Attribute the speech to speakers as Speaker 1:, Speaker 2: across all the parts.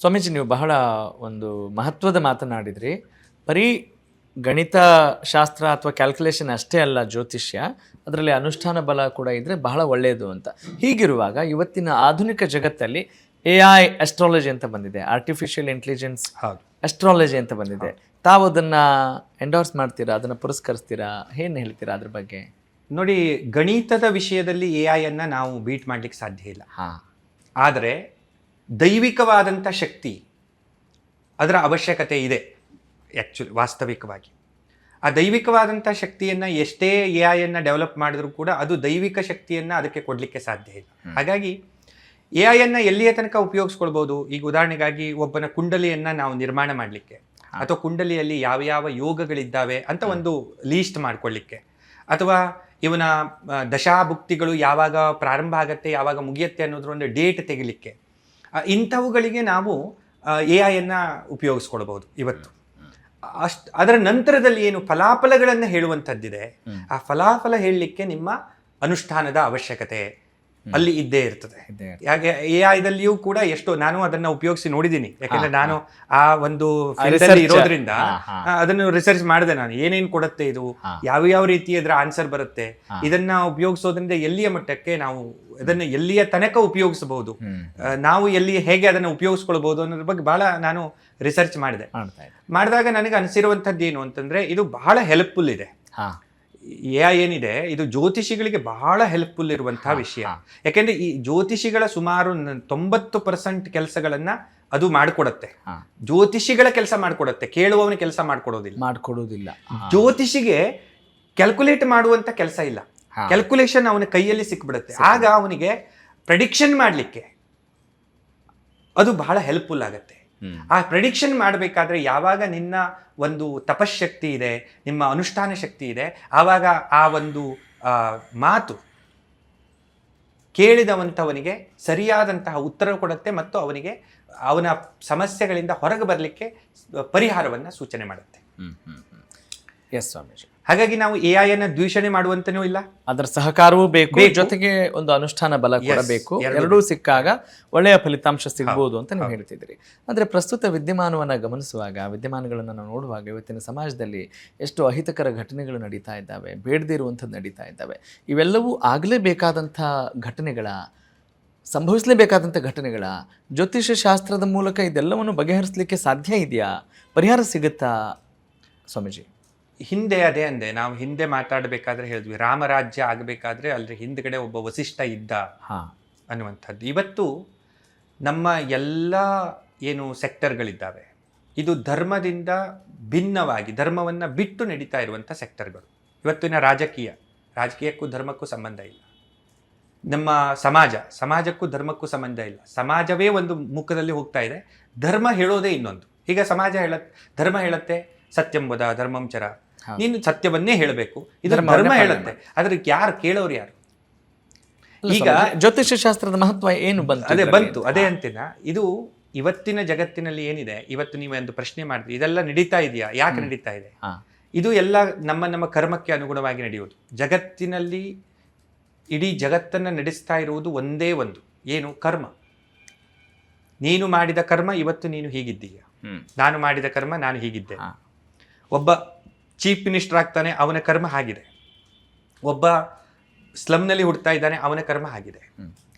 Speaker 1: ಸ್ವಾಮೀಜಿ, ನೀವು ಬಹಳ ಒಂದು ಮಹತ್ವದ ಮಾತನಾಡಿದ್ರಿ. ಬರೀ ಗಣಿತ ಶಾಸ್ತ್ರ ಅಥವಾ ಕ್ಯಾಲ್ಕುಲೇಷನ್ ಅಷ್ಟೇ ಅಲ್ಲ ಜ್ಯೋತಿಷ್ಯ, ಅದರಲ್ಲಿ ಅನುಷ್ಠಾನ ಬಲ ಕೂಡ ಇದ್ದರೆ ಬಹಳ ಒಳ್ಳೆಯದು ಅಂತ. ಹೀಗಿರುವಾಗ ಇವತ್ತಿನ ಆಧುನಿಕ ಜಗತ್ತಲ್ಲಿ AI ಅಸ್ಟ್ರಾಲಜಿ ಅಂತ ಬಂದಿದೆ, ಆರ್ಟಿಫಿಷಿಯಲ್ ಇಂಟೆಲಿಜೆನ್ಸ್ ಅಸ್ಟ್ರಾಲಜಿ ಅಂತ ಬಂದಿದೆ. ತಾವು ಅದನ್ನು ಎಂಡೋರ್ಸ್ ಮಾಡ್ತೀರಾ, ಅದನ್ನು ಪುರಸ್ಕರಿಸ್ತೀರಾ, ಏನು ಹೇಳ್ತೀರಾ ಅದ್ರ ಬಗ್ಗೆ?
Speaker 2: ನೋಡಿ, ಗಣಿತದ ವಿಷಯದಲ್ಲಿ AI ನಾವು ಬೀಟ್ ಮಾಡಲಿಕ್ಕೆ ಸಾಧ್ಯ ಇಲ್ಲ. ಆದರೆ ದೈವಿಕವಾದಂಥ ಶಕ್ತಿ ಅದರ ಅವಶ್ಯಕತೆ ಇದೆ. ವಾಸ್ತವಿಕವಾಗಿ ಆ ದೈವಿಕವಾದಂಥ ಶಕ್ತಿಯನ್ನು ಎಷ್ಟೇ AI ಡೆವಲಪ್ ಮಾಡಿದ್ರೂ ಕೂಡ ಅದು ದೈವಿಕ ಶಕ್ತಿಯನ್ನು ಅದಕ್ಕೆ ಕೊಡಲಿಕ್ಕೆ ಸಾಧ್ಯ ಇಲ್ಲ. ಹಾಗಾಗಿ AI ಎಲ್ಲಿಯ ತನಕ ಉಪಯೋಗಿಸ್ಕೊಳ್ಬೋದು? ಈಗ ಉದಾಹರಣೆಗಾಗಿ ಒಬ್ಬನ ಕುಂಡಲಿಯನ್ನು ನಾವು ನಿರ್ಮಾಣ ಮಾಡಲಿಕ್ಕೆ, ಅಥವಾ ಕುಂಡಲಿಯಲ್ಲಿ ಯಾವ ಯಾವ ಯೋಗಗಳಿದ್ದಾವೆ ಅಂತ ಒಂದು ಲೀಸ್ಟ್ ಮಾಡ್ಕೊಳ್ಳಿಕ್ಕೆ, ಅಥವಾ ಇವನ ದಶಾಭುಕ್ತಿಗಳು ಯಾವಾಗ ಪ್ರಾರಂಭ ಆಗತ್ತೆ ಯಾವಾಗ ಮುಗಿಯತ್ತೆ ಅನ್ನೋದ್ರ ಒಂದು ಡೇಟ್ ತೆಗಿಲಿಕ್ಕೆ, ಇಂಥವುಗಳಿಗೆ ನಾವು AI ಉಪಯೋಗಿಸ್ಕೊಳ್ಬೋದು ಇವತ್ತು. ಅದರ ನಂತರದಲ್ಲಿ ಏನು ಫಲಾಫಲಗಳನ್ನು ಹೇಳುವಂಥದ್ದಿದೆ, ಆ ಫಲಾಫಲ ಹೇಳಲಿಕ್ಕೆ ನಿಮ್ಮ ಅನುಷ್ಠಾನದ ಅವಶ್ಯಕತೆ ಅಲ್ಲಿ ಇದ್ದೇ ಇರ್ತದೆ. ಯಾಕೆ AI ಕೂಡ ಎಷ್ಟೋ ನಾನು ಅದನ್ನ ಉಪಯೋಗಿಸಿ ನೋಡಿದ್ದೀನಿ. ಯಾಕಂದ್ರೆ ನಾನು ಆ ಒಂದು ಇರೋದ್ರಿಂದ ಅದನ್ನು ರಿಸರ್ಚ್ ಮಾಡಿದೆ. ನಾನು ಏನೇನು ಕೊಡುತ್ತೆ ಇದು, ಯಾವ ರೀತಿ ಅದರ ಆನ್ಸರ್ ಬರುತ್ತೆ, ಇದನ್ನ ಉಪಯೋಗಿಸೋದ್ರಿಂದ ಎಲ್ಲಿಯ ಮಟ್ಟಕ್ಕೆ ನಾವು ಅದನ್ನು ಎಲ್ಲಿಯ ತನಕ ಉಪಯೋಗಿಸಬಹುದು, ನಾವು ಎಲ್ಲಿ ಹೇಗೆ ಅದನ್ನು ಉಪಯೋಗಿಸ್ಕೊಳ್ಬಹುದು ಅನ್ನೋದ್ರ ಬಗ್ಗೆ ಬಹಳ ನಾನು ರಿಸರ್ಚ್ ಮಾಡಿದಾಗ ನನಗೆ ಅನಿಸಿರುವಂಥದ್ದು ಏನು ಅಂತಂದ್ರೆ, ಇದು ಬಹಳ ಹೆಲ್ಪ್ಫುಲ್ ಇದೆ. AI ಏನಿದೆ ಇದು ಜ್ಯೋತಿಷಿಗಳಿಗೆ ಬಹಳ ಹೆಲ್ಪ್ಫುಲ್ ಇರುವಂತಹ ವಿಷಯ. ಯಾಕೆಂದ್ರೆ ಈ ಜ್ಯೋತಿಷಿಗಳ ಸುಮಾರು 90% ಕೆಲಸಗಳನ್ನ ಅದು ಮಾಡಿಕೊಡುತ್ತೆ. ಜ್ಯೋತಿಷಿಗಳ ಕೆಲಸ ಮಾಡಿಕೊಡುತ್ತೆ, ಕೇಳುವವನ ಕೆಲಸ ಮಾಡ್ಕೊಡೋದಿಲ್ಲ. ಜ್ಯೋತಿಷಿಗೆ ಕ್ಯಾಲ್ಕುಲೇಟ್ ಮಾಡುವಂತ ಕೆಲಸ ಇಲ್ಲ, ಕ್ಯಾಲ್ಕುಲೇಷನ್ ಅವನ ಕೈಯಲ್ಲಿ ಸಿಕ್ಬಿಡುತ್ತೆ. ಆಗ ಅವನಿಗೆ ಪ್ರೆಡಿಕ್ಷನ್ ಮಾಡಲಿಕ್ಕೆ ಅದು ಬಹಳ ಹೆಲ್ಪ್ಫುಲ್ ಆಗುತ್ತೆ. ಆ ಪ್ರೆಡಿಕ್ಷನ್ ಮಾಡಬೇಕಾದ್ರೆ ಯಾವಾಗ ನಿನ್ನ ಒಂದು ತಪಶಕ್ತಿ ಇದೆ, ನಿಮ್ಮ ಅನುಷ್ಠಾನ ಶಕ್ತಿ ಇದೆ, ಆವಾಗ ಆ ಒಂದು ಮಾತು ಕೇಳಿದವಂಥವನಿಗೆ ಸರಿಯಾದಂತಹ ಉತ್ತರ ಕೊಡುತ್ತೆ ಮತ್ತು ಅವನಿಗೆ ಅವನ ಸಮಸ್ಯೆಗಳಿಂದ ಹೊರಗೆ ಬರಲಿಕ್ಕೆ ಪರಿಹಾರವನ್ನು ಸೂಚನೆ ಮಾಡುತ್ತೆ.
Speaker 1: ಎಸ್ ಸ್ವಾಮೀಜಿ.
Speaker 2: ಹಾಗಾಗಿ ನಾವು AI ದ್ವೇಷಣೆ ಮಾಡುವಂತನೂ ಇಲ್ಲ,
Speaker 1: ಅದರ ಸಹಕಾರವೂ ಬೇಕು, ಜೊತೆಗೆ ಒಂದು ಅನುಷ್ಠಾನ ಬಲ ಕೂಡ ಬೇಕು. ಎರಡೂ ಸಿಕ್ಕಾಗ ಒಳ್ಳೆಯ ಫಲಿತಾಂಶ ಸಿಗ್ಬೋದು ಅಂತ ನೀವು ಹೇಳ್ತಿದ್ದೀರಿ. ಆದರೆ ಪ್ರಸ್ತುತ ವಿದ್ಯಮಾನವನ್ನು ಗಮನಿಸುವಾಗ, ವಿದ್ಯಮಾನಗಳನ್ನು ನಾವು ನೋಡುವಾಗ ಇವತ್ತಿನ ಸಮಾಜದಲ್ಲಿ ಎಷ್ಟು ಅಹಿತಕರ ಘಟನೆಗಳು ನಡೀತಾ ಇದ್ದಾವೆ, ಬೇಡದೇ ಇರುವಂಥದ್ದು ನಡೀತಾ ಇದ್ದಾವೆ. ಇವೆಲ್ಲವೂ ಆಗಲೇಬೇಕಾದಂಥ ಘಟನೆಗಳ, ಸಂಭವಿಸಲೇಬೇಕಾದಂಥ ಘಟನೆಗಳ, ಜ್ಯೋತಿಷ್ಯ ಶಾಸ್ತ್ರದ ಮೂಲಕ ಇದೆಲ್ಲವನ್ನು ಬಗೆಹರಿಸಲಿಕ್ಕೆ ಸಾಧ್ಯ ಇದೆಯಾ? ಪರಿಹಾರ ಸಿಗುತ್ತಾ ಸ್ವಾಮೀಜಿ?
Speaker 2: ಹಿಂದೆ ಅದೇ ಅಂದೆ, ನಾವು ಹಿಂದೆ ಮಾತಾಡಬೇಕಾದ್ರೆ ಹೇಳಿದ್ವಿ, ರಾಮರಾಜ್ಯ ಆಗಬೇಕಾದ್ರೆ ಅಲ್ಲಿ ಹಿಂದ್ಗಡೆ ಒಬ್ಬ ವಸಿಷ್ಠ ಇದ್ದ ಅನ್ನುವಂಥದ್ದು. ಇವತ್ತು ನಮ್ಮ ಎಲ್ಲ ಏನು ಸೆಕ್ಟರ್ಗಳಿದ್ದಾವೆ ಇದು ಧರ್ಮದಿಂದ ಭಿನ್ನವಾಗಿ, ಧರ್ಮವನ್ನು ಬಿಟ್ಟು ನಡೀತಾ ಇರುವಂಥ ಸೆಕ್ಟರ್ಗಳು. ಇವತ್ತಿನ ರಾಜಕೀಯಕ್ಕೂ ಧರ್ಮಕ್ಕೂ ಸಂಬಂಧ ಇಲ್ಲ. ನಮ್ಮ ಸಮಾಜಕ್ಕೂ ಧರ್ಮಕ್ಕೂ ಸಂಬಂಧ ಇಲ್ಲ. ಸಮಾಜವೇ ಒಂದು ಮುಖದಲ್ಲಿ ಹೋಗ್ತಾ ಇದೆ, ಧರ್ಮ ಹೇಳೋದೇ ಇನ್ನೊಂದು. ಈಗ ಧರ್ಮ ಹೇಳುತ್ತೆ ಸತ್ಯಂ ವದ ಧರ್ಮಂ ಚರ, ನೀನು ಸತ್ಯವನ್ನೇ ಹೇಳಬೇಕು, ಇದು ಧರ್ಮ ಹೇಳುತ್ತೆ. ಆದ್ರೆ ಯಾರು ಕೇಳೋರು ಯಾರು? ಈಗ
Speaker 1: ಜ್ಯೋತಿಷ್ಯ ಶಾಸ್ತ್ರದ ಮಹತ್ವ ಏನು ಬಂತು?
Speaker 2: ಅದೇ ಅಂತಿನ ಇದು ಇವತ್ತಿನ ಜಗತ್ತಿನಲ್ಲಿ ಏನಿದೆ. ಇವತ್ತು ನೀವು ಒಂದು ಪ್ರಶ್ನೆ ಮಾಡಿದ್ರಿ, ಇದೆಲ್ಲ ನಡೀತಾ ಇದೆಯಾ, ಯಾಕೆ ನಡೀತಾ ಇದೆ? ಇದು ಎಲ್ಲ ನಮ್ಮ ಕರ್ಮಕ್ಕೆ ಅನುಗುಣವಾಗಿ ನಡೆಯುವುದು. ಜಗತ್ತಿನಲ್ಲಿ ಇಡೀ ಜಗತ್ತನ್ನ ನಡೆಸ್ತಾ ಇರುವುದು ಒಂದೇ ಒಂದು, ಏನು? ಕರ್ಮ. ನೀನು ಮಾಡಿದ ಕರ್ಮ ಇವತ್ತು ನೀನು ಹೀಗಿದ್ದೀಯ, ನಾನು ಮಾಡಿದ ಕರ್ಮ ನಾನು ಹೀಗಿದ್ದೆ. ಒಬ್ಬ ಚೀಫ್ ಮಿನಿಸ್ಟರ್ ಆಗ್ತಾನೆ, ಅವನ ಕರ್ಮ ಆಗಿದೆ. ಒಬ್ಬ ಸ್ಲಮ್ನಲ್ಲಿ ಹುಡ್ತಾ ಇದ್ದಾನೆ, ಅವನ ಕರ್ಮ ಆಗಿದೆ.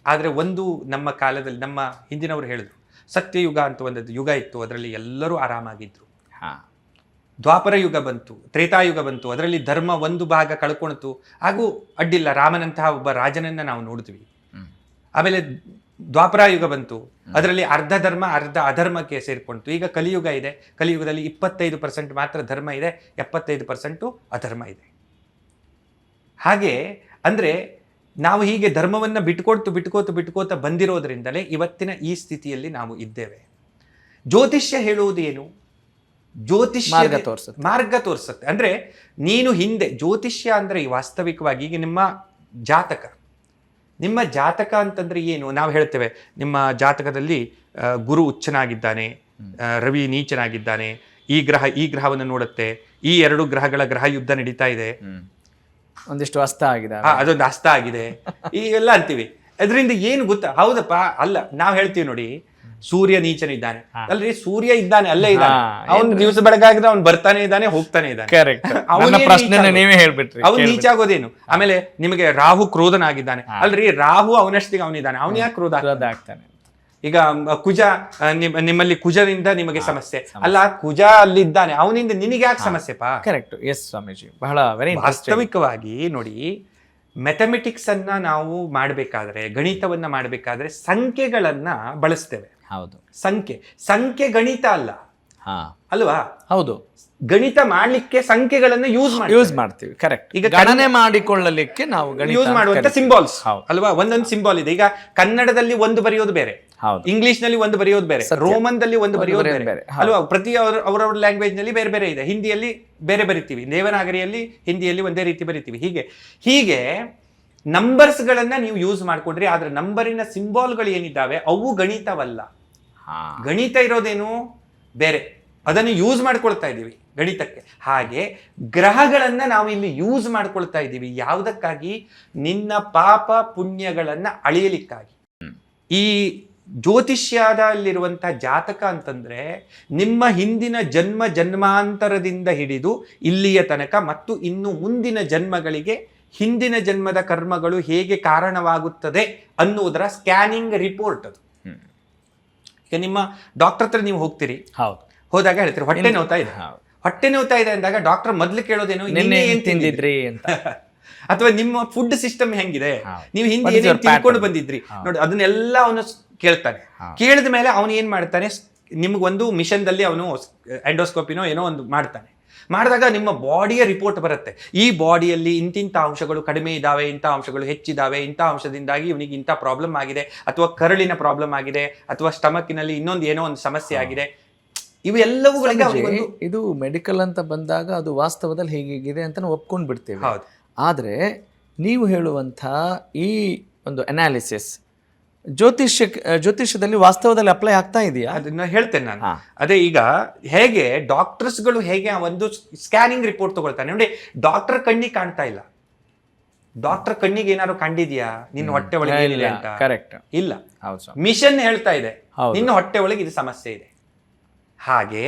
Speaker 2: ಆದರೆ ಒಂದು ನಮ್ಮ ಕಾಲದಲ್ಲಿ ನಮ್ಮ ಹಿಂದಿನವರು ಹೇಳಿದ್ರು, ಸತ್ಯಯುಗ ಅಂತ ಒಂದು ಯುಗ ಇತ್ತು, ಅದರಲ್ಲಿ ಎಲ್ಲರೂ ಆರಾಮಾಗಿದ್ರು. ದ್ವಾಪರ ಯುಗ ಬಂತು, ತ್ರೇತಾಯುಗ ಬಂತು, ಅದರಲ್ಲಿ ಧರ್ಮ ಒಂದು ಭಾಗ ಕಳ್ಕೊಳ್ತು, ಹಾಗೂ ಅಡ್ಡಿಲ್ಲ, ರಾಮನಂತಹ ಒಬ್ಬ ರಾಜನನ್ನ ನಾವು ನೋಡಿದ್ವಿ. ಆಮೇಲೆ ದ್ವಾಪರಾಯುಗ ಬಂತು, ಅದರಲ್ಲಿ ಅರ್ಧ ಧರ್ಮ ಅರ್ಧ ಅಧರ್ಮಕ್ಕೆ ಸೇರ್ಕೊಂತು. ಈಗ ಕಲಿಯುಗ ಇದೆ, ಕಲಿಯುಗದಲ್ಲಿ 25% ಮಾತ್ರ ಧರ್ಮ ಇದೆ, 75% ಅಧರ್ಮ ಇದೆ. ಹಾಗೆ ಅಂದ್ರೆ ನಾವು ಹೀಗೆ ಧರ್ಮವನ್ನು ಬಿಟ್ಕೋತ ಬಂದಿರೋದ್ರಿಂದಲೇ ಇವತ್ತಿನ ಈ ಸ್ಥಿತಿಯಲ್ಲಿ ನಾವು ಇದ್ದೇವೆ. ಜ್ಯೋತಿಷ್ಯ ಹೇಳುವುದು ಏನು? ಜ್ಯೋತಿಷ್ಯ ಮಾರ್ಗ ತೋರಿಸುತ್ತೆ. ಅಂದ್ರೆ ನೀನು ಹಿಂದೆ ಜ್ಯೋತಿಷ್ಯ ಅಂದ್ರೆ ವಾಸ್ತವಿಕವಾಗಿ ಈಗ ನಿಮ್ಮ ಜಾತಕ ಅಂತಂದ್ರೆ ಏನು? ನಾವು ಹೇಳ್ತೇವೆ ನಿಮ್ಮ ಜಾತಕದಲ್ಲಿ ಗುರು ಉಚ್ಚನಾಗಿದ್ದಾನೆ, ರವಿ ನೀಚನಾಗಿದ್ದಾನೆ, ಈ ಗ್ರಹವನ್ನು ನೋಡುತ್ತೆ, ಈ 2 ಗ್ರಹಗಳ ಗ್ರಹ ಯುದ್ಧ ನಡೀತಾ ಇದೆ,
Speaker 1: ಒಂದಿಷ್ಟು ಅಸ್ತ ಆಗಿದೆ,
Speaker 2: ಅದೊಂದು ಅಸ್ತ ಆಗಿದೆ, ಈಗೆಲ್ಲ ಅಂತೀವಿ. ಅದರಿಂದ ಏನು ಗೊತ್ತಾ? ಹೌದಪ್ಪ, ಅಲ್ಲ, ನಾವು ಹೇಳ್ತೀವಿ ನೋಡಿ, ಸೂರ್ಯ ನೀಚನಿದ್ದಾನೆ ಅಲ್ರಿ, ಸೂರ್ಯ ಇದ್ದಾನೆ, ಅಲ್ಲೇ ಇದ್ದಾನೆ, ಅವ್ನ್ ದಿವಸ ಬೆಳಗಾಗಿದ್ರೆ ಅವ್ನು ಬರ್ತಾನೆ ಇದ್ದಾನೆ, ಹೋಗ್ತಾನೆ ಇದ್ದಾನೆ.
Speaker 1: ಪ್ರಶ್ನೆ ನೀವೇ ಹೇಳ್ಬಿಟ್ರಿ,
Speaker 2: ಅವ್ನು ನೀಚ ಆಗೋದೇನು? ಆಮೇಲೆ ನಿಮಗೆ ರಾಹು ಕ್ರೋಧನಾಗಿದ್ದಾನೆ ಅಲ್ರಿ, ರಾಹು ಅವನಷ್ಟಿಗೆ ಅವನಿದ್ದಾನೆ, ಅವ್ನು ಯಾಕೆ ಕ್ರೋಧ
Speaker 1: ಆಗ್ತಾನೆ?
Speaker 2: ಈಗ ಕುಜ ನಿಮ್ಮಲ್ಲಿ ಕುಜನಿಂದ ನಿಮಗೆ ಸಮಸ್ಯೆ ಅಲ್ಲ, ಕುಜ ಅಲ್ಲಿದ್ದಾನೆ, ಅವನಿಂದ ನಿನಗೆ ಯಾಕೆ ಸಮಸ್ಯೆ ಪಾ?
Speaker 1: ಕರೆಕ್ಟ್. ಎಸ್ ಸ್ವಾಮೀಜಿ, ಬಹಳ ವೆರಿ
Speaker 2: ವಾಸ್ತವಿಕವಾಗಿ ನೋಡಿ, ಮೆಥಮೆಟಿಕ್ಸ್ ಅನ್ನ ನಾವು ಮಾಡಬೇಕಾದ್ರೆ, ಗಣಿತವನ್ನ ಮಾಡಬೇಕಾದ್ರೆ ಸಂಖ್ಯೆಗಳನ್ನ ಬಳಸ್ತೇವೆ.
Speaker 1: ಹೌದು,
Speaker 2: ಸಂಖ್ಯೆ ಗಣಿತ ಅಲ್ಲ
Speaker 1: ಹಾ
Speaker 2: ಅಲ್ವಾ?
Speaker 1: ಹೌದು,
Speaker 2: ಗಣಿತ ಮಾಡ್ಲಿಕ್ಕೆ ಸಂಖ್ಯೆಗಳನ್ನ ಯೂಸ್
Speaker 1: ಮಾಡ್ತೀವಿ. ಕರೆಕ್ಟ್. ಈಗ ಗಣನೆ ಮಾಡಿಕೊಳ್ಳಲಿಕ್ಕೆ ನಾವು
Speaker 2: ಯೂಸ್ ಮಾಡುವಂತ ಸಿಂಬಾಲ್ಸ್ ಅಲ್ವಾ? ಒಂದೊಂದು ಸಿಂಬಾಲ್ ಇದೆ. ಈಗ ಕನ್ನಡದಲ್ಲಿ ಒಂದು ಬರೆಯೋದು ಬೇರೆ, ಇಂಗ್ಲಿಷ್ ನಲ್ಲಿ ಒಂದು ಬರೆಯೋದು ಬೇರೆ, ರೋಮನ್ ದಲ್ಲಿ ಒಂದು ಬರೆಯೋದು ಬೇರೆ ಅಲ್ವಾ? ಪ್ರತಿ ಅವರವ್ರ ಲ್ಯಾಂಗ್ವೇಜ್ ನಲ್ಲಿ ಬೇರೆ ಬೇರೆ ಇದೆ. ಹಿಂದಿಯಲ್ಲಿ ಬೇರೆ ಬರಿತೀವಿ, ದೇವನಾಗರಿಯಲ್ಲಿ ಹಿಂದಿಯಲ್ಲಿ ಒಂದೇ ರೀತಿ ಬರಿತೀವಿ. ಹೀಗೆ ನಂಬರ್ಸ್ ಗಳನ್ನ ನೀವು ಯೂಸ್ ಮಾಡ್ಕೊಂಡ್ರಿ, ಆದ್ರೆ ನಂಬರಿನ ಸಿಂಬಾಲ್ಗಳು ಏನಿದ್ದಾವೆ ಅವು ಗಣಿತವಲ್ಲ. ಗಣಿತ ಇರೋದೇನು ಬೇರೆ, ಅದನ್ನು ಯೂಸ್ ಮಾಡ್ಕೊಳ್ತಾ ಇದ್ದೀವಿ ಗಣಿತಕ್ಕೆ. ಹಾಗೆ ಗ್ರಹಗಳನ್ನ ನಾವು ಇಲ್ಲಿ ಯೂಸ್ ಮಾಡ್ಕೊಳ್ತಾ ಇದ್ದೀವಿ. ಯಾವುದಕ್ಕಾಗಿ? ನಿನ್ನ ಪಾಪ ಪುಣ್ಯಗಳನ್ನ ಅಳೆಯಲಿಕ್ಕಾಗಿ. ಈ ಜ್ಯೋತಿಷ್ಯದಲ್ಲಿರುವಂತಹ ಜಾತಕ ಅಂತಂದ್ರೆ ನಿಮ್ಮ ಹಿಂದಿನ ಜನ್ಮಾಂತರದಿಂದ ಹಿಡಿದು ಇಲ್ಲಿಯ ತನಕ ಮತ್ತು ಇನ್ನು ಮುಂದಿನ ಜನ್ಮಗಳಿಗೆ ಹಿಂದಿನ ಜನ್ಮದ ಕರ್ಮಗಳು ಹೇಗೆ ಕಾರಣವಾಗುತ್ತದೆ ಅನ್ನುವುದರ ಸ್ಕ್ಯಾನಿಂಗ್ ರಿಪೋರ್ಟ್ ಅದು. ಈಗ ನಿಮ್ಮ ಡಾಕ್ಟರ್ ಹತ್ರ ನೀವು ಹೋಗ್ತೀರಿ, ಹೋದಾಗ ಹೇಳ್ತೀರಿ ಹೊಟ್ಟೆ ನೋವ್ತಾ ಇದೆ ಅಂದಾಗ ಡಾಕ್ಟರ್ ಮೊದ್ಲು ಕೇಳೋದೇನು, ನಿನ್ನೆ ಏನ್ ತಿಂದಿದ್ರಿ ಅಂತ. ಅಥವಾ ನಿಮ್ಮ ಫುಡ್ ಸಿಸ್ಟಮ್ ಹೆಂಗಿದೆ, ನೀವು ಹಿಂದೆ ಏನೇನು ತಿಳ್ಕೊಂಡು ಬಂದಿದ್ರಿ ನೋಡಿ, ಅದನ್ನೆಲ್ಲ ಅವನು ಕೇಳ್ತಾನೆ. ಕೇಳಿದ ಮೇಲೆ ಅವನು ಏನ್ ಮಾಡ್ತಾನೆ, ನಿಮ್ಗೊಂದು ಮಿಷನ್ ದಲ್ಲಿ ಅವನು ಎಂಡೋಸ್ಕೋಪಿನೋ ಏನೋ ಒಂದು ಮಾಡ್ತಾನೆ. ಮಾಡಿದಾಗ ನಿಮ್ಮ ಬಾಡಿಯ ರಿಪೋರ್ಟ್ ಬರುತ್ತೆ. ಈ ಬಾಡಿಯಲ್ಲಿ ಇಂತಿಂಥ ಅಂಶಗಳು ಕಡಿಮೆ ಇದಾವೆ, ಇಂಥ ಅಂಶಗಳು ಹೆಚ್ಚಿದಾವೆ, ಇಂಥ ಅಂಶದಿಂದಾಗಿ ಇವನಿಗೆ ಇಂಥ ಪ್ರಾಬ್ಲಮ್ ಆಗಿದೆ, ಅಥವಾ ಕರಳಿನ ಪ್ರಾಬ್ಲಮ್ ಆಗಿದೆ, ಅಥವಾ ಸ್ಟಮಕ್ನಲ್ಲಿ ಇನ್ನೊಂದು ಏನೋ ಒಂದು ಸಮಸ್ಯೆ ಆಗಿದೆ. ಇವೆಲ್ಲವುಗಳಿಗೆ
Speaker 1: ಇದು ಮೆಡಿಕಲ್ ಅಂತ ಬಂದಾಗ ಅದು ವಾಸ್ತವದಲ್ಲಿ ಹೇಗಿದೆ ಅಂತ ನಾವು ಒಪ್ಕೊಂಡು ಬಿಡ್ತೇವೆ. ಆದರೆ ನೀವು ಹೇಳುವಂಥ ಈ ಒಂದು ಅನಾಲಿಸಿಸ್ ಜ್ಯೋತಿಷ್ಯದಲ್ಲಿ ವಾಸ್ತವದಲ್ಲಿ ಅಪ್ಲೈ ಆಗ್ತಾ ಇದೆಯಾ?
Speaker 2: ಅದನ್ನ ಹೇಳ್ತೇನೆ ನಾನು. ಅದೇ ಈಗ ಹೇಗೆ ಡಾಕ್ಟರ್ಸ್ಗಳು ಹೇಗೆ ಒಂದು ಸ್ಕ್ಯಾನಿಂಗ್ ರಿಪೋರ್ಟ್ ತಗೊಳ್ತಾನೆ ನೋಡಿ. ಡಾಕ್ಟರ್ ಕಣ್ಣಿಗೆ ಕಾಣ್ತಾ ಇಲ್ಲ, ಡಾಕ್ಟರ್ ಕಣ್ಣಿಗೆ ಏನಾದ್ರು ಕಂಡಿದ್ಯಾ ನಿನ್ನ ಹೊಟ್ಟೆ ಒಳಗೆ ಅಂತ?
Speaker 1: ಕರೆಕ್ಟ್,
Speaker 2: ಇಲ್ಲ. ಮಿಷನ್ ಹೇಳ್ತಾ ಇದೆ ನಿನ್ನ ಹೊಟ್ಟೆ ಒಳಗೆ ಇದು ಸಮಸ್ಯೆ ಇದೆ. ಹಾಗೆ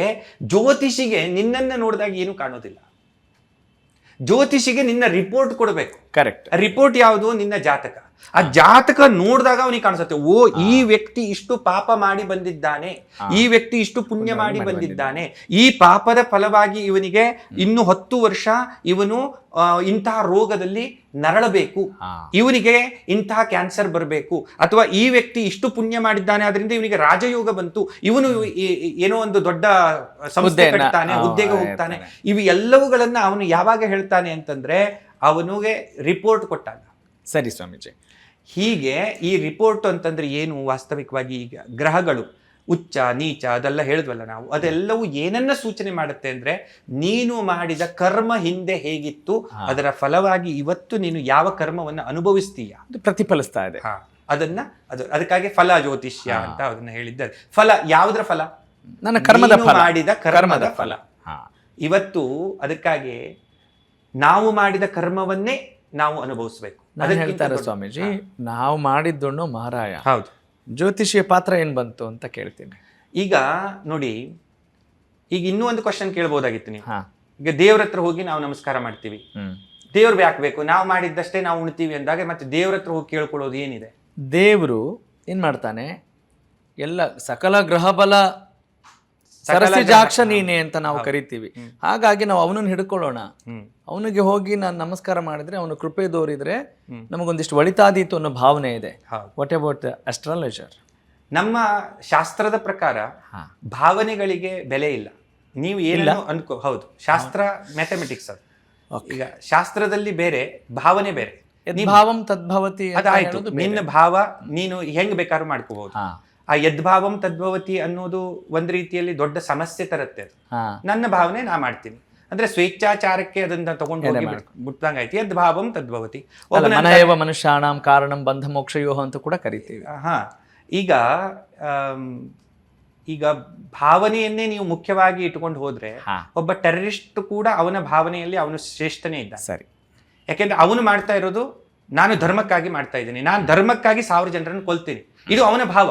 Speaker 2: ಜ್ಯೋತಿಷಿಗೆ ನಿನ್ನನ್ನ ನೋಡಿದಾಗ ಏನು ಕಾಣೋದಿಲ್ಲ, ಜ್ಯೋತಿಷಿಗೆ ನಿನ್ನ ರಿಪೋರ್ಟ್ ಕೊಡಬೇಕು.
Speaker 1: ಕರೆಕ್ಟ್.
Speaker 2: ರಿಪೋರ್ಟ್ ಯಾವುದು? ನಿನ್ನ ಜಾತಕ. ಆ ಜಾತಕ ನೋಡಿದಾಗ ಅವನಿಗೆ ಕಾಣಿಸುತ್ತೆ, ಓ ಈ ವ್ಯಕ್ತಿ ಇಷ್ಟು ಪಾಪ ಮಾಡಿ ಬಂದಿದ್ದಾನೆ, ಈ ವ್ಯಕ್ತಿ ಇಷ್ಟು ಪುಣ್ಯ ಮಾಡಿ ಬಂದಿದ್ದಾನೆ, ಈ ಪಾಪದ ಫಲವಾಗಿ ಇವನಿಗೆ ಇನ್ನು 10 ವರ್ಷ ಇವನು ಇಂತಹ ರೋಗದಲ್ಲಿ ನರಳಬೇಕು, ಇವನಿಗೆ ಇಂತಹ ಕ್ಯಾನ್ಸರ್ ಬರಬೇಕು, ಅಥವಾ ಈ ವ್ಯಕ್ತಿ ಇಷ್ಟು ಪುಣ್ಯ ಮಾಡಿದ್ದಾನೆ ಅದರಿಂದ ಇವನಿಗೆ ರಾಜಯೋಗ ಬಂತು, ಇವನು ಏನೋ ಒಂದು ದೊಡ್ಡ ಸಂಸ್ಥೆ ಕಟ್ತಾನೆ, ಹುದ್ದೆಗೆ ಹೋಗ್ತಾನೆ. ಇವು ಎಲ್ಲವುಗಳನ್ನ ಅವನು ಯಾವಾಗ ಹೇಳ್ತಾನೆ ಅಂತಂದ್ರೆ ಅವನಿಗೆ ರಿಪೋರ್ಟ್ ಕೊಟ್ಟಾಗ.
Speaker 1: ಸರಿ ಸ್ವಾಮೀಜಿ.
Speaker 2: ಹೀಗೆ ಈ ರಿಪೋರ್ಟ್ ಅಂತಂದ್ರೆ ಏನು? ವಾಸ್ತವಿಕವಾಗಿ ಈಗ ಗ್ರಹಗಳು ಉಚ್ಚ ನೀಚ ಅದೆಲ್ಲ ಹೇಳಿದ್ವಲ್ಲ ನಾವು, ಅದೆಲ್ಲವೂ ಏನನ್ನ ಸೂಚನೆ ಮಾಡುತ್ತೆ ಅಂದ್ರೆ ನೀನು ಮಾಡಿದ ಕರ್ಮ ಹಿಂದೆ ಹೇಗಿತ್ತು, ಅದರ ಫಲವಾಗಿ ಇವತ್ತು ನೀನು ಯಾವ ಕರ್ಮವನ್ನು ಅನುಭವಿಸ್ತೀಯ
Speaker 1: ಪ್ರತಿಫಲಿಸ್ತಾ ಇದೆ.
Speaker 2: ಅದಕ್ಕಾಗಿ ಫಲ ಜ್ಯೋತಿಷ್ಯ ಅಂತ ಅದನ್ನ ಹೇಳಿದ್ದಾರೆ. ಫಲ ಯಾವುದರ ಫಲ?
Speaker 1: ನನ್ನ ಕರ್ಮದ ಫಲ,
Speaker 2: ಮಾಡಿದ ಕರ್ಮದ ಫಲ. ಇವತ್ತು ಅದಕ್ಕಾಗಿ ನಾವು ಮಾಡಿದ ಕರ್ಮವನ್ನೇ ನಾವು ಅನುಭವಿಸ್ಬೇಕು.
Speaker 1: ಹೇಳ್ತಾರೆ ಸ್ವಾಮೀಜಿ, ನಾವು ಮಾಡಿದ್ದಣ್ಣು ಮಹಾರಾಯ.
Speaker 2: ಹೌದು.
Speaker 1: ಜ್ಯೋತಿಷಿಯ ಪಾತ್ರ ಏನ್ ಬಂತು ಅಂತ ಕೇಳ್ತೀನಿ.
Speaker 2: ಈಗ ನೋಡಿ, ಈಗ ಇನ್ನೂ ಒಂದು ಕ್ವಶನ್ ಕೇಳ್ಬೋದಾಗಿತ್ತು ನೀವು. ಈಗ ದೇವ್ರ ಹತ್ರ ಹೋಗಿ ನಾವು ನಮಸ್ಕಾರ ಮಾಡ್ತೀವಿ, ದೇವ್ರು ಯಾಕೆ ಬೇಕು? ನಾವು ಮಾಡಿದ್ದಷ್ಟೇ ನಾವು ಉಣ್ತೀವಿ ಅಂದಾಗ ಮತ್ತೆ ದೇವ್ರ ಹತ್ರ ಹೋಗಿ ಕೇಳ್ಕೊಳ್ಳೋದು ಏನಿದೆ?
Speaker 1: ದೇವ್ರು ಏನ್ ಮಾಡ್ತಾನೆ, ಎಲ್ಲ ಸಕಲ ಗ್ರಹ ಬಲ ಸರಸಿಜಾಕ್ಷ ನೀನೆ ಅಂತ ನಾವು ಕರಿತೀವಿ. ಹಾಗಾಗಿ ನಾವು ಅವನನ್ನು ಹಿಡ್ಕೊಳ್ಳೋಣ, ಅವನಿಗೆ ಹೋಗಿ ನಾನು ನಮಸ್ಕಾರ ಮಾಡಿದ್ರೆ ಅವನು ಕೃಪೆ ತೋರಿದ್ರೆ ನಮಗೊಂದಿಷ್ಟು ಒಳಿತಾದೀತು ಅನ್ನೋ ಭಾವನೆ ಇದೆ. What about astrologer?
Speaker 2: ನಮ್ಮ ಶಾಸ್ತ್ರದ ಪ್ರಕಾರ ಭಾವನೆಗಳಿಗೆ ಬೆಲೆ ಇಲ್ಲ. ನೀವು ಏನೋ ಅನ್ಕೋ, ಹೌದು, ಶಾಸ್ತ್ರ ಮ್ಯಾಥಮೆಟಿಕ್ಸ್ ಅದು. ಈಗ ಶಾಸ್ತ್ರದಲ್ಲಿ ಬೇರೆ, ಭಾವನೆ ಬೇರೆ.
Speaker 1: ಭಾವಂ ತದ್ಭವತಿ
Speaker 2: ಅದಾಯ್ತು. ನಿನ್ನ ಭಾವ ನೀನು ಹೆಂಗ್ ಬೇಕಾದ್ರೂ ಮಾಡ್ಕೋಬಹುದು. ಆ ಯದ್ಭಾವಂ ತದ್ಭವತಿ ಅನ್ನೋದು ಒಂದ್ ರೀತಿಯಲ್ಲಿ ದೊಡ್ಡ ಸಮಸ್ಯೆ ತರುತ್ತೆ. ಅದು ನನ್ನ ಭಾವನೆ ನಾ ಮಾಡ್ತೀನಿ ಅಂದ್ರೆ ಸ್ವೇಚ್ಛಾಚಾರಕ್ಕೆ ಅದನ್ನ ತಗೊಂಡು ಹೋಗಿ ಬಿಟ್ಟಂಗಾಯ್ತು. ಯದ್ಭಾವಂ ತದ್ಭವತಿ.
Speaker 1: ಮನುಷ್ಯಾಣಂ ಕಾರಣಂ ಬಂಧ ಮೋಕ್ಷಯೋಹ ಅಂತ ಕೂಡ ಕರಿತೀವಿ.
Speaker 2: ಈಗ ಭಾವನೆಯನ್ನೇ ನೀವು ಮುಖ್ಯವಾಗಿ ಇಟ್ಕೊಂಡು ಹೋದ್ರೆ ಒಬ್ಬ ಟೆರರಿಸ್ಟ್ ಕೂಡ ಅವನ ಭಾವನೆಯಲ್ಲಿ ಅವನು ಶ್ರೇಷ್ಠನೇ ಇದ್ದ.
Speaker 1: ಸರಿ.
Speaker 2: ಯಾಕೆಂದ್ರೆ ಅವನು ಮಾಡ್ತಾ ಇರೋದು ನಾನು ಧರ್ಮಕ್ಕಾಗಿ ಮಾಡ್ತಾ ಇದ್ದೀನಿ, ನಾನು ಧರ್ಮಕ್ಕಾಗಿ 1000 ಜನರನ್ನು ಕೊಲ್ತೀನಿ, ಇದು ಅವನ ಭಾವ.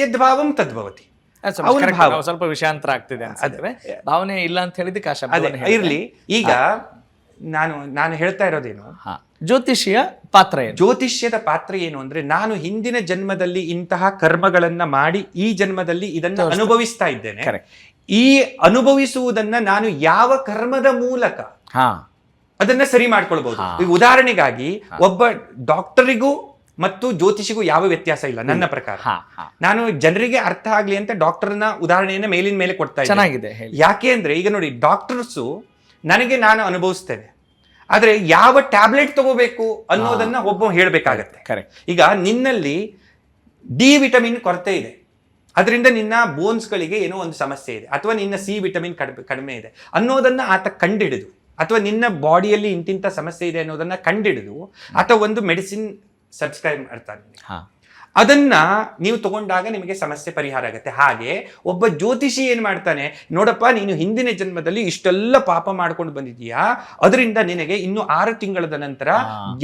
Speaker 2: ಯದ್ಭಾವಂ ತದ್ಭವತಿ.
Speaker 1: ಸ್ವಲ್ಪ
Speaker 2: ಅವನ
Speaker 1: correct,
Speaker 2: ಭಾವ.
Speaker 1: ನಾವು ಸ್ವಲ್ಪ ವಿಷಯಾಂತರ ಆಗ್ತಿದೆ ಅನ್ಸಿದ್ರೆ ಭಾವನೆ ಇಲ್ಲ ಅಂತ ಹೇಳಿದಕ್ಕೆ ಆ
Speaker 2: ಅದೇ
Speaker 1: ಶಬ್ದವನ್ನು ಹೇಳಿದೆ.
Speaker 2: ಇರ್ಲಿ. ಈಗ ನಾನು ಹೇಳ್ತಾ ಇರೋದೇನು,
Speaker 1: ಹಾ, ಜ್ಯೋತಿಷಿಯ ಪಾತ್ರ ಏನು?
Speaker 2: ಜ್ಯೋತಿಷ್ಯದ ಪಾತ್ರ ಏನು ಅಂದ್ರೆ, ನಾನು ಹಿಂದಿನ ಜನ್ಮದಲ್ಲಿ ಇಂತಹ ಕರ್ಮಗಳನ್ನ ಮಾಡಿ ಈ ಜನ್ಮದಲ್ಲಿ ಇದನ್ನ ಅನುಭವಿಸ್ತಾ ಇದ್ದೇನೆ.
Speaker 1: Correct.
Speaker 2: ಈ ಅನುಭವಿಸುವುದನ್ನ ನಾನು ಯಾವ ಕರ್ಮದ ಮೂಲಕ
Speaker 1: ಹಾ,
Speaker 2: ಅದನ್ನ ಸರಿ ಮಾಡ್ಕೊಳ್ಬಹುದು. ಈಗ ಉದಾಹರಣೆಗಾಗಿ ಒಬ್ಬ ಡಾಕ್ಟರಿಗೂ ಮತ್ತು ಜ್ಯೋತಿಷಿಗೂ ಯಾವ ವ್ಯತ್ಯಾಸ ಇಲ್ಲ ನನ್ನ ಪ್ರಕಾರ.
Speaker 1: ಹಾ, ಹಾ.
Speaker 2: ನಾನು ಜನರಿಗೆ ಅರ್ಥ ಆಗ್ಲಿ ಅಂತ ಡಾಕ್ಟರ್ನ ಉದಾಹರಣೆಯನ್ನ ಮೇಲಿನ ಮೇಲೆ ಕೊಡ್ತಾ ಇದ್ದೀನಿ.
Speaker 1: ಚೆನ್ನಾಗಿದೆ, ಹೇಳಿ.
Speaker 2: ಯಾಕೆ ಅಂದ್ರೆ, ಈಗ ನೋಡಿ, ಡಾಕ್ಟರ್ಸು ನನಗೆ ನಾನು ಅನುಭವಿಸ್ತೇನೆ, ಆದ್ರೆ ಯಾವ ಟ್ಯಾಬ್ಲೆಟ್ ತಗೋಬೇಕು ಅನ್ನೋದನ್ನ ಒಬ್ಬ ಹೇಳ್ಬೇಕಾಗತ್ತೆ.
Speaker 1: Correct.
Speaker 2: ಈಗ ನಿನ್ನಲ್ಲಿ ಡಿ ವಿಟಮಿನ್ ಕೊರತೆ ಇದೆ, ಅದರಿಂದ ನಿನ್ನ ಬೋನ್ಸ್ಗಳಿಗೆ ಏನೋ ಒಂದು ಸಮಸ್ಯೆ ಇದೆ, ಅಥವಾ ನಿನ್ನ ಸಿ ವಿಟಮಿನ್ ಕಡಿಮೆ ಇದೆ ಅನ್ನೋದನ್ನ ಆತ ಕಂಡಿಡಿದು, ಅಥವಾ ನಿನ್ನ ಬಾಡಿಯಲ್ಲಿ ಇಂತಿಂಥ ಸಮಸ್ಯೆ ಇದೆ ಅನ್ನೋದನ್ನ ಕಂಡಿಡಿದು ಆತ ಒಂದು ಮೆಡಿಸಿನ್ ಸಬ್ಸ್ಕ್ರೈಬ್ ಮಾಡ್ತಾನೆ.
Speaker 1: ಹಾ,
Speaker 2: ಅದನ್ನ ನೀವು ತಗೊಂಡಾಗ ನಿಮಗೆ ಸಮಸ್ಯೆ ಪರಿಹಾರ ಆಗುತ್ತೆ. ಹಾಗೆ ಒಬ್ಬ ಜ್ಯೋತಿಷಿ ಏನ್ ಮಾಡ್ತಾನೆ, ನೋಡಪ್ಪ ನೀನು ಹಿಂದಿನ ಜನ್ಮದಲ್ಲಿ ಇಷ್ಟೆಲ್ಲ ಪಾಪ ಮಾಡ್ಕೊಂಡು ಬಂದಿದೀಯಾ, ಅದರಿಂದ ನಿನಗೆ ಇನ್ನು 6 ತಿಂಗಳ ನಂತರ